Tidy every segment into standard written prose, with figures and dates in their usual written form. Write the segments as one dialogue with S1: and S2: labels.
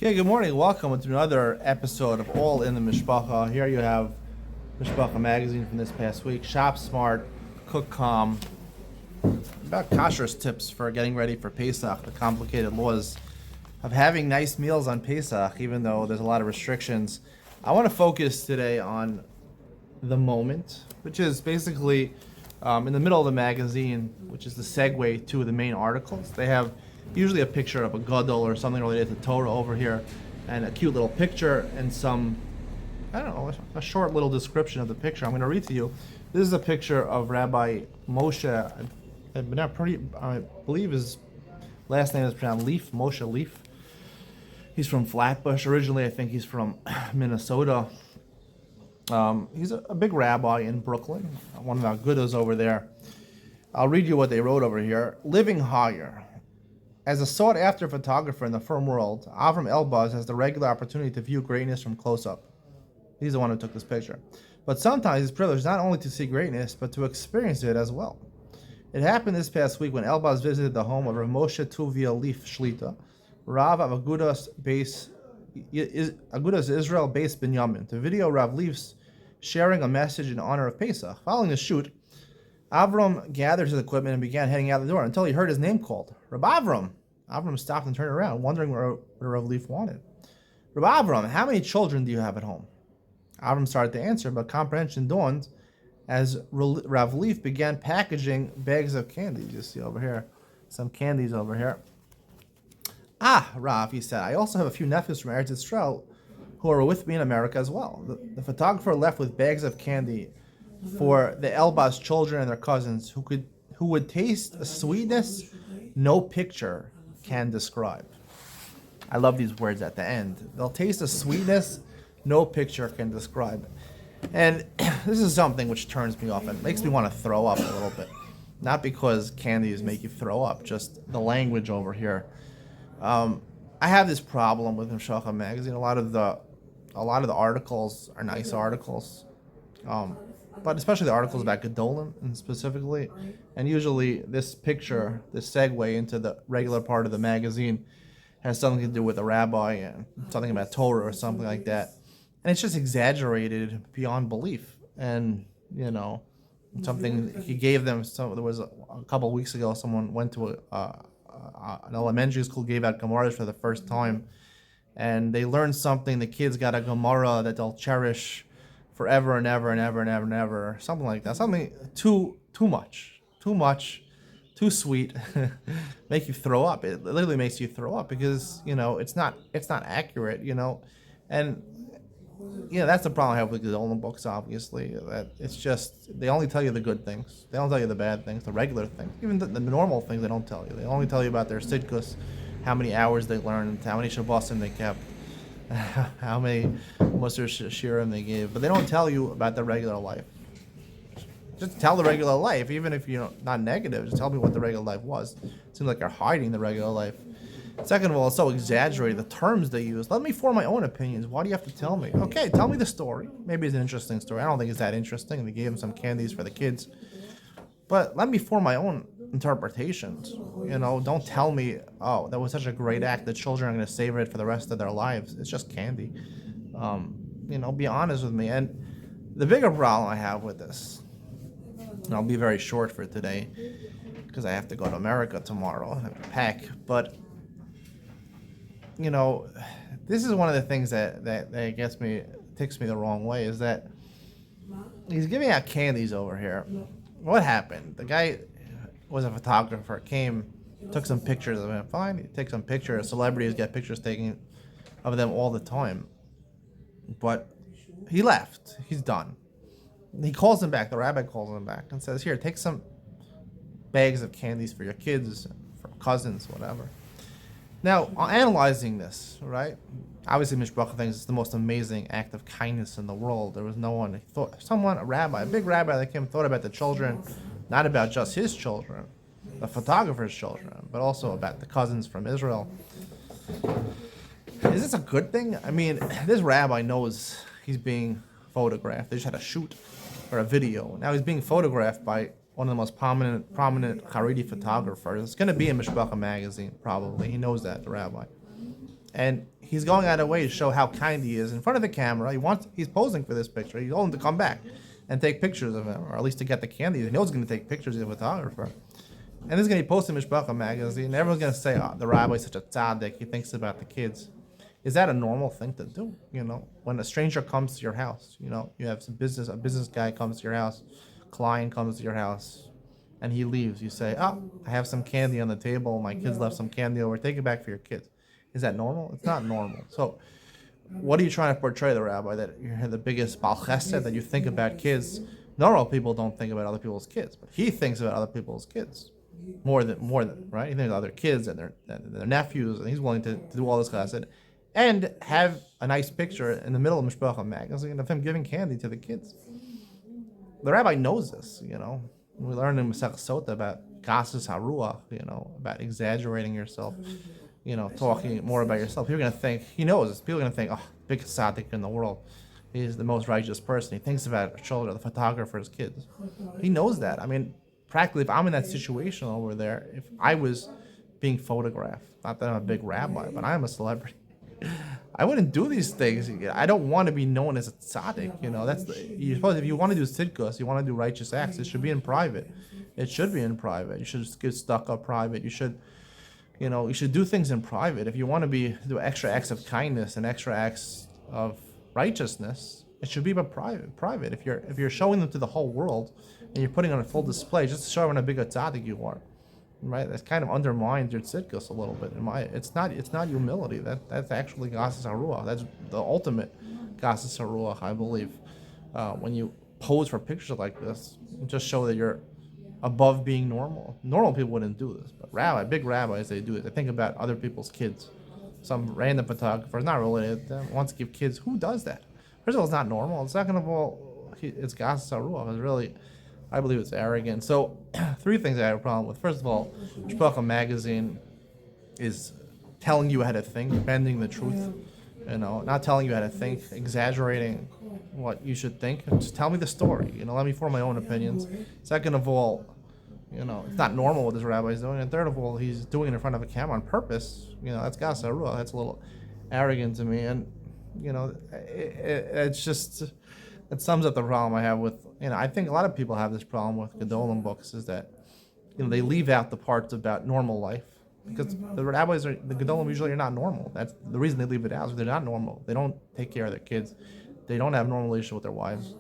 S1: Okay, good morning. Welcome to another episode of All in the Mishpacha. Here you have Mishpacha magazine from this past week. Shop smart, cook calm. About kashrus tips for getting ready for Pesach, the complicated laws of having nice meals on Pesach, even though there's a lot of restrictions. I want to focus today on the moment, which is basically in the middle of the magazine, which is the segue to the main articles. They have usually a picture of a gadol or something related to Torah over here, and a cute little picture and some, I don't know, a short little description of the picture. I'm going to read to you. This is a picture of Rabbi Moshe. I believe his last name is pronounced Leaf, Moshe Leaf. He's from Flatbush. Originally, I think he's from Minnesota. He's a big rabbi in Brooklyn, one of our goodos over there. I'll read you what they wrote over here. Living higher. As a sought-after photographer in the film world, Avram Elbaz has the regular opportunity to view greatness from close-up. He's the one who took this picture. But sometimes he's privileged not only to see greatness, but to experience it as well. It happened this past week when Elbaz visited the home of Rav Moshe Tuvia Leaf Shlita, Rav of Agudas Israel based Binyamin, to video Rav Leaf's sharing a message in honor of Pesach. Following the shoot, Avram gathered his equipment and began heading out the door until he heard his name called. Reb Avram. Avram stopped and turned around, wondering what Rav Leaf wanted. Reb Avram, how many children do you have at home? Avram started to answer, but comprehension dawned as Rav Leaf began packaging bags of candy. You see over here, some candies over here. Ah, Rav, he said, I also have a few nephews from Eretz Yisrael who are with me in America as well. The photographer left with bags of candy for the Elbaz children and their cousins who would taste a sweetness no picture can describe. I love these words at the end. They'll taste a sweetness no picture can describe. And this is something which turns me off and makes me want to throw up a little bit. Not because candies make you throw up, just the language over here. I have this problem with Mishpacha magazine. A lot of the articles are nice articles. But especially the articles about Gedolim and specifically, and usually this picture, this segue into the regular part of the magazine, has something to do with a rabbi and something about Torah or something like that, and it's just exaggerated beyond belief. And something he gave them. So there was a couple of weeks ago, someone went to an elementary school, gave out Gemaras for the first time, and they learned something. The kids got a Gemara that they'll cherish forever and ever and ever and ever and ever, something like that. Something too much, too sweet, make you throw up. It literally makes you throw up because it's not accurate, and that's the problem I have with the Gedolim books. Obviously, that it's just they only tell you the good things. They don't tell you the bad things, the regular things, even the normal things. They don't tell you. They only tell you about their sidkus, how many hours they learned, how many shabbosim they kept, how many Musar Shirim they gave, but they don't tell you about the regular life. Just tell the regular life, even if you're not negative, just tell me what the regular life was. It seems like you're hiding the regular life. Second of all, it's so exaggerated, the terms they use. Let me form my own opinions. Why do you have to tell me? Okay, tell me the story. Maybe it's an interesting story. I don't think it's that interesting. They gave him some candies for the kids. But let me form my own interpretations. Don't tell me, oh, that was such a great act. The children are going to savor it for the rest of their lives. It's just candy. Be honest with me. And the bigger problem I have with this, and I'll be very short for today because I have to go to America tomorrow. I have to pack. But, this is one of the things that ticks me the wrong way, is that he's giving out candies over here. What happened? The guy was a photographer, came, took some pictures of him. Fine, he takes some pictures. Celebrities get pictures taken of them all the time. But he left. He's done. He calls him back. The rabbi calls him back and says, here, take some bags of candies for your kids, for cousins, whatever. Now, analyzing this, right? Obviously, Mishpacha thinks it's the most amazing act of kindness in the world. There was no one a rabbi, a big rabbi that came, thought about the children, not about just his children, the photographer's children, but also about the cousins from Israel. Is this a good thing? I mean, this rabbi knows he's being photographed. They just had a shoot or a video. Now he's being photographed by one of the most prominent Haredi photographers. It's going to be in Mishpacha magazine, probably. He knows that, the rabbi. And he's going out of way to show how kind he is in front of the camera. He's posing for this picture. He told him to come back and take pictures of him, or at least to get the candy. He knows he's going to take pictures of the photographer. And this is going to be posted in Mishpacha magazine. And everyone's going to say, oh, the rabbi's such a tzaddik. He thinks about the kids. Is that a normal thing to do? When a stranger comes to your house, you have a business guy comes to your house, client comes to your house, and he leaves. You say, oh, I have some candy on the table. My kids left some candy over. Take it back for your kids. Is that normal? It's not normal. So what are you trying to portray, the rabbi? That you're the biggest bal chesed, that you think about kids? Normal people don't think about other people's kids, but he thinks about other people's kids. More than right? He thinks about other kids and their nephews, and he's willing to do all this chesed. And have a nice picture in the middle of Mishpacha magazine of him giving candy to the kids. The rabbi knows this, We learned in Masech Sota about gasus haruach, about exaggerating yourself, talking more about yourself. People are going to think, he knows this. People are going to think, oh, biggest tzaddik in the world. He's the most righteous person. He thinks about children, the photographer's kids. He knows that. I mean, practically, if I'm in that situation over there, if I was being photographed, not that I'm a big rabbi, but I'm a celebrity, I wouldn't do these things. I don't want to be known as a tzaddik. You're supposed, if you want to do tzedakah, you want to do righteous acts, it should be in private. It should be in private. You should give tzedakah private. You should do things in private. If you want to do extra acts of kindness and extra acts of righteousness, it should be about private. If you're showing them to the whole world and you're putting on a full display just to show how big a tzaddik you are, right? That kind of undermines your tzidkus a little bit. It's not humility. That's actually gasus haruach. That's the ultimate gasus haruach, I believe. When you pose for pictures like this, just show that you're above being normal. Normal people wouldn't do this, but big rabbis, they do it. They think about other people's kids. Some random photographer, not related, wants to give kids. Who does that? First of all, it's not normal. Second of all, it's gasus haruach. It's really, I believe it's arrogant. So, three things I have a problem with. First of all, Mishpacha magazine is telling you how to think, bending the truth, not telling you how to think, exaggerating what you should think. Just tell me the story, let me form my own opinions. Second of all, it's not normal what this rabbi is doing. And third of all, he's doing it in front of a camera on purpose. That's gasus haruach. That's a little arrogant to me. And, it's just, it sums up the problem I have with, I think a lot of people have this problem with Gedolim books, is that, they leave out the parts about normal life, because the rabbis the Gedolim usually are not normal. That's the reason they leave it out, is they're not normal. They don't take care of their kids. They don't have normal relationship with their wives.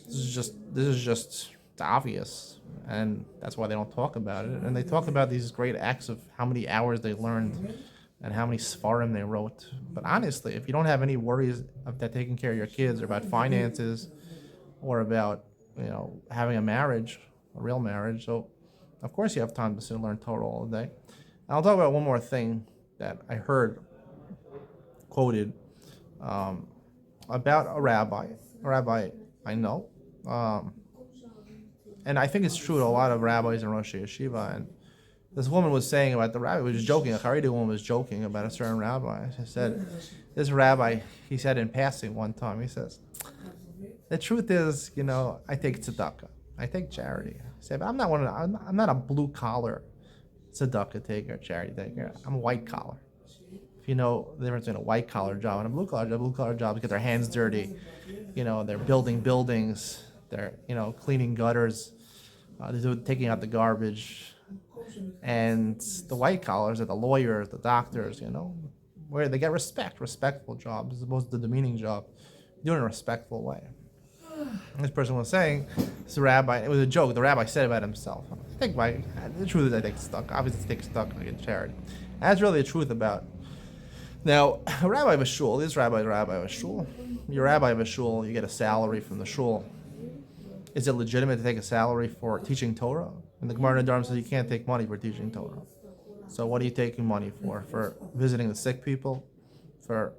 S1: This is just it's obvious, and that's why they don't talk about it. And they talk about these great acts of how many hours they learned and how many svarim they wrote. But honestly, if you don't have any worries about taking care of your kids, or about finances, or about having a marriage, a real marriage, so of course you have time to sit and learn Torah all day. And I'll talk about one more thing that I heard quoted about a rabbi I know, and I think it's true to a lot of rabbis in Rosh Yeshiva. And this woman was saying about the rabbi, was joking, a Haredi woman was joking about a certain rabbi. She said, this rabbi, he said in passing one time, he says, the truth is, I take tzedakah, I take charity. He said, but I'm not a blue collar tzedakah taker, charity taker. I'm a white collar. If you know the difference between a white collar job and a blue collar job, get their hands dirty. They're building buildings, they're cleaning gutters, they're taking out the garbage. And the white collars are the lawyers, the doctors, where they get respectful jobs as opposed to the demeaning job, doing it in a respectful way. And this person was saying, this rabbi, it was a joke, the rabbi said about himself. The truth is I take tzedakah. Obviously, I take tzedakah, I get charity. And that's really the truth about. Now, a rabbi of a shul, this rabbi is a rabbi of a shul. You're a rabbi of a shul, you get a salary from the shul. Is it legitimate to take a salary for teaching Torah? And the Gemara in Nedarim says you can't take money for teaching Torah. So what are you taking money for? For visiting the sick people? For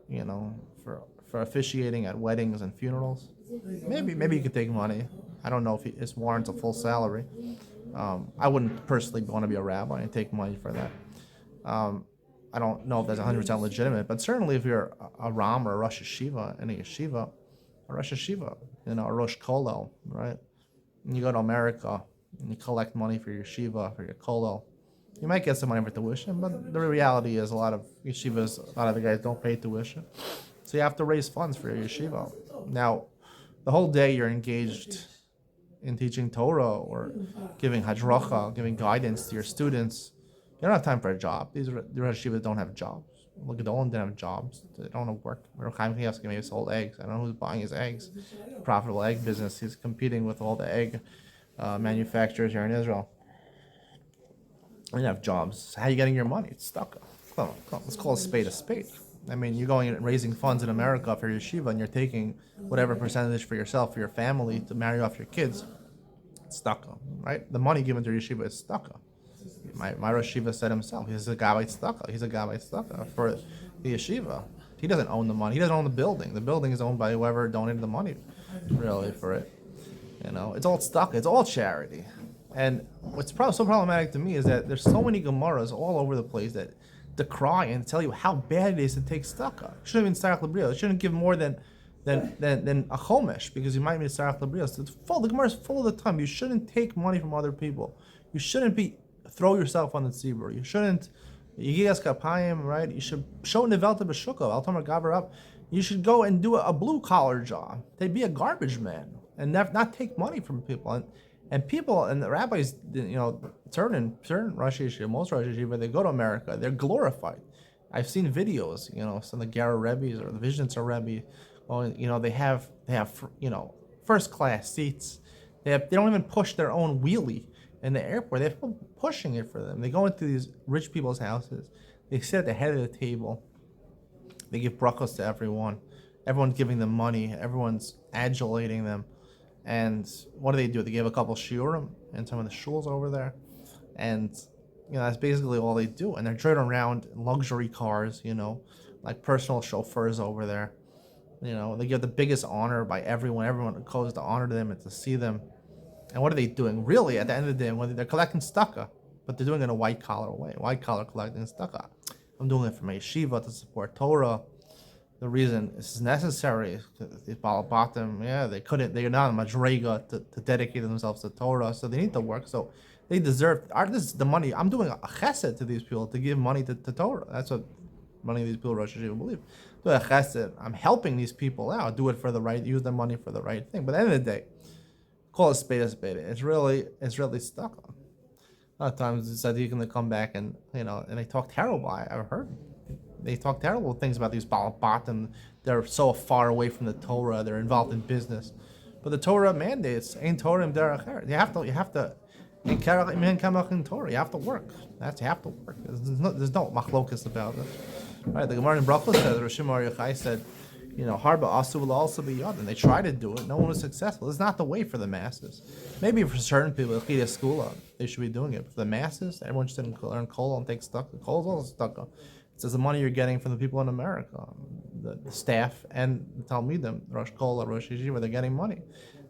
S1: officiating at weddings and funerals? Maybe you could take money. I don't know if it warrants a full salary. I wouldn't personally want to be a rabbi and take money for that. I don't know if that's 100% legitimate, but certainly if you're a Ram or a Rosh Yeshiva in a yeshiva, a Rosh Kollel, right? And you go to America and you collect money for your yeshiva, for your kollel, You might get some money for tuition, but the reality is a lot of yeshivas, a lot of the guys don't pay tuition. So you have to raise funds for your yeshiva. Now, the whole day you're engaged in teaching Torah or giving hadracha, giving guidance to your students. You don't have time for a job. The Rosh Yeshivas don't have jobs. Look at the one didn't have jobs. They don't have work. Chaim Kanievsky maybe sold eggs. I don't know who's buying his eggs. Profitable egg business. He's competing with all the egg manufacturers here in Israel. They don't have jobs. How are you getting your money? It's stuck. Come on. Let's call a spade a spade. I mean, you're going and raising funds in America for your yeshiva, and you're taking whatever percentage for yourself, for your family, to marry off your kids. It's tzedakah, right? The money given to your yeshiva is tzedakah. My Rosh Yeshiva said himself, he's a gabbai tzedakah. He's a gabbai tzedakah for the yeshiva. He doesn't own the money. He doesn't own the building. The building is owned by whoever donated the money, really, for it. It's all tzedakah. It's all charity. And what's so problematic to me is that there's so many Gemaras all over the place that decry and tell you how bad it is to take tzedakah. It shouldn't have been tzedakah l'brios. It shouldn't give more than a chomesh, because you might be tzedakah l'brios. It's full. The Gemara is full of the time. You shouldn't take money from other people. You shouldn't throw yourself on the tzibur. You shouldn't yigias kapayim, right? You should show nevelta b'shukov. I'll tell my gaver up. You should go and do a blue collar job. They'd be a garbage man and not take money from people. And people and the rabbis, certain Rosh Yeshiva, most Rosh Yeshiva, they go to America, they're glorified. I've seen videos, some of the Gara Rebbes or the Vizhnitzer Rebbe, they have first class seats. They don't even push their own wheelie in the airport. They have people pushing it for them. They go into these rich people's houses. They sit at the head of the table. They give brachos to everyone. Everyone's giving them money. Everyone's adulating them. And what do? They give a couple shiurim in some of the shuls over there. And, that's basically all they do. And they're driven around in luxury cars, like personal chauffeurs over there. They give the biggest honor by everyone. Everyone goes to honor them and to see them. And what are they doing? Really, at the end of the day, they're collecting tzedakah, but they're doing it in a white-collar way. White-collar collecting tzedakah. I'm doing it for my yeshiva to support Torah. The reason this is necessary, these balabatim, they're not a madrega to dedicate themselves to Torah, so they need to work. So they deserve, this is the money. I'm doing a chesed to these people to give money to Torah. That's what many of these people, Rosh Yeshiva, believe. Do a chesed. I'm helping these people out. Do it for the right, use their money for the right thing. But at the end of the day, call it a spade a spade. It's really stuck on. A lot of times it's Tzaddikim that come back and they talk terrible. I've heard they talk terrible things about these balabatim. They're so far away from the Torah. They're involved in business. But the Torah mandates, ain't Torah im derech eretz. You have to, in kerach imen kamach in Torah. You have to work. You have to work. There's no machlokas about it. Right? The Gemara in Brachos says, Rosh Yochai said, harba asu will also be yad, and they try to do it. No one was successful. It's not the way for the masses. Maybe for certain people, they should be doing it. But for the masses, everyone should learn kol and take tzedakah. Kol is also tzedakah. It says the money you're getting from the people in America, the staff and the Talmidim, Rosh Kol, Rosh Yeshiva, they're getting money.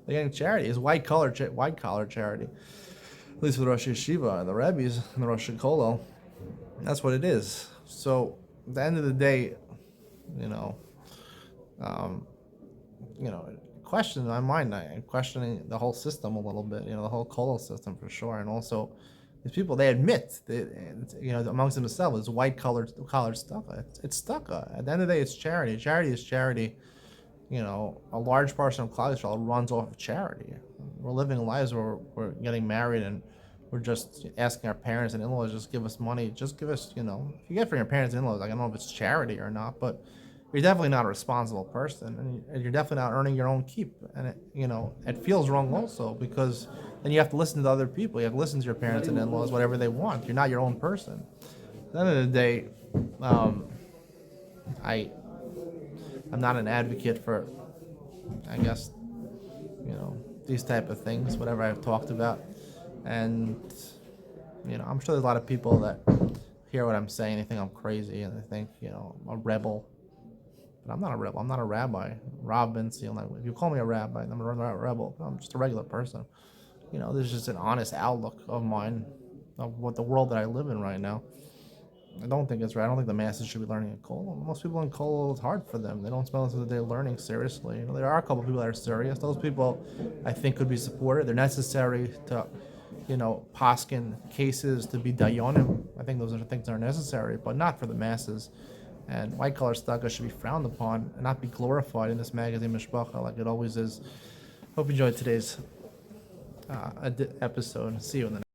S1: They're getting charity. It's white collar charity. At least with Rosh Yeshiva, the Rebbe's and the Rosh Kol, that's what it is. So at the end of the day, question in my mind, I'm questioning the whole system a little bit, the whole Kol system for sure, and also these people, they admit that, amongst themselves, it's white-collar stuff. It's tzedakah. At the end of the day, it's charity. Charity is charity. A large portion of Klal Yisrael runs off of charity. We're living lives where we're getting married and we're just asking our parents and in-laws, just give us money. Just give us, if you get from your parents and in-laws, I don't know if it's charity or not, but you're definitely not a responsible person, and you're definitely not earning your own keep. And it feels wrong also, because then you have to listen to other people. You have to listen to your parents and in-laws, whatever they want. You're not your own person. At the end of the day, I'm not an advocate for, I guess, these type of things, whatever I've talked about. And, I'm sure there's a lot of people that hear what I'm saying. They think I'm crazy, and they think, I'm a rebel. But I'm not a rebel. I'm not a rabbi. Rav Ben Zion. If you call me a rabbi, I'm a rebel. I'm just a regular person. There's just an honest outlook of mine, of what the world that I live in right now. I don't think it's right. I don't think the masses should be learning at Kol. Most people in Kol, it's hard for them. They don't spend most of the day learning seriously. There are a couple of people that are serious. Those people, I think, could be supported. They're necessary to, poskin cases to be dayonim. I think those are things that are necessary, but not for the masses. And white collar tzedakah should be frowned upon and not be glorified in this magazine Mishpacha like it always is. Hope you enjoyed today's episode. See you in the next.